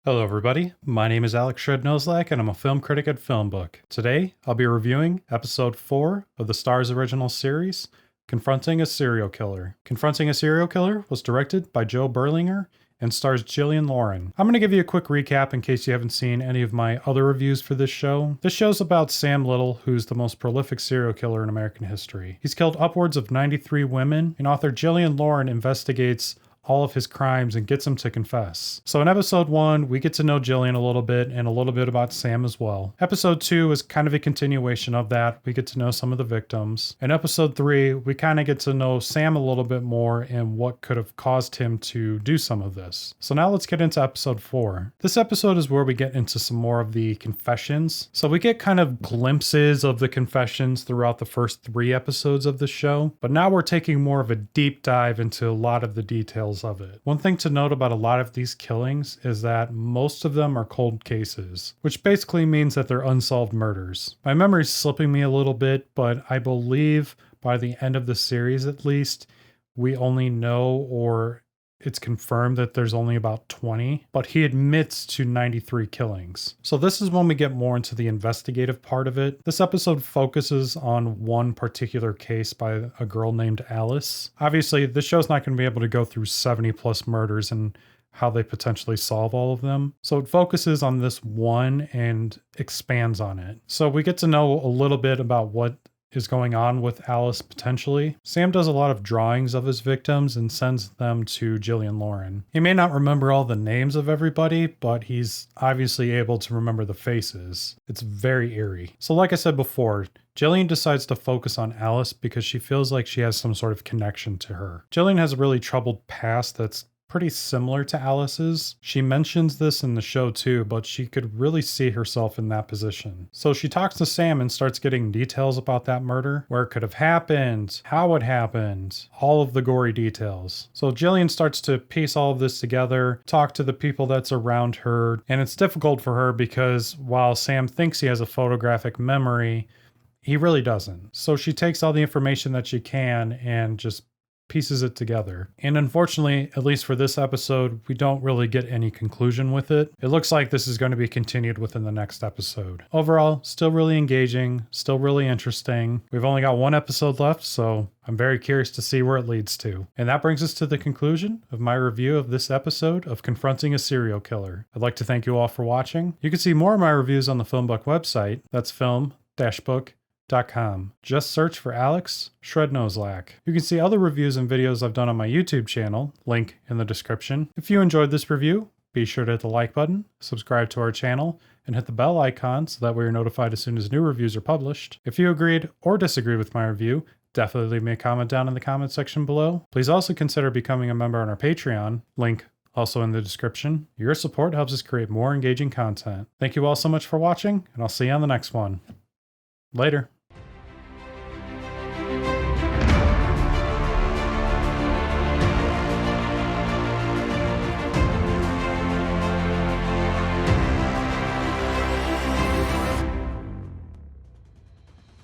Hello everybody, my name is Alex Shrednoslak and I'm a film critic at FilmBook. Today, I'll be reviewing episode 4 of the Starz original series, Confronting a Serial Killer. Confronting a Serial Killer was directed by Joe Berlinger and stars Jillian Lauren. I'm going to give you a quick recap in case you haven't seen any of my other reviews for this show. This show's about Sam Little, who's the most prolific serial killer in American history. He's killed upwards of 93 women, and author Jillian Lauren investigates all of his crimes and gets him to confess. So in episode 1, we get to know Jillian a little bit and a little bit about Sam as well. Episode 2 is kind of a continuation of that. We get to know some of the victims. In episode 3, we kind of get to know Sam a little bit more and what could have caused him to do some of this. So now let's get into episode 4. This episode is where we get into some more of the confessions. So we get kind of glimpses of the confessions throughout the first 3 episodes of the show, but now we're taking more of a deep dive into a lot of the details of it. One thing to note about a lot of these killings is that most of them are cold cases, which basically means that they're unsolved murders. My memory's slipping me a little bit, but I believe by the end of the series at least, we only know, or it's confirmed, that there's only about 20, but he admits to 93 killings. So this is when we get more into the investigative part of it. This episode focuses on one particular case by a girl named Alice. Obviously, this show's not going to be able to go through 70 plus murders and how they potentially solve all of them. So it focuses on this one and expands on it. So we get to know a little bit about what is going on with Alice potentially. Sam does a lot of drawings of his victims and sends them to Jillian Lauren. He may not remember all the names of everybody, but he's obviously able to remember the faces. It's very eerie. So like I said before, Jillian decides to focus on Alice because she feels like she has some sort of connection to her. Jillian has a really troubled past that's pretty similar to Alice's. She mentions this in the show too, but she could really see herself in that position. So she talks to Sam and starts getting details about that murder, where it could have happened, how it happened, all of the gory details. So Jillian starts to piece all of this together, talk to the people that's around her, and it's difficult for her because while Sam thinks he has a photographic memory, he really doesn't. So she takes all the information that she can and just pieces it together. And unfortunately, at least for this episode, we don't really get any conclusion with it. It looks like this is going to be continued within the next episode. Overall, still really engaging, still really interesting. We've only got 1 episode left, so I'm very curious to see where it leads to. And that brings us to the conclusion of my review of this episode of Confronting a Serial Killer. I'd like to thank you all for watching. You can see more of my reviews on the FilmBook website. That's film-book.com. Just search for Alex Shrednoslak. You can see other reviews and videos I've done on my YouTube channel, link in the description. If you enjoyed this review, be sure to hit the like button, subscribe to our channel, and hit the bell icon so that way you're notified as soon as new reviews are published. If you agreed or disagreed with my review, definitely leave me a comment down in the comment section below. Please also consider becoming a member on our Patreon, link also in the description. Your support helps us create more engaging content. Thank you all so much for watching, and I'll see you on the next one. Later.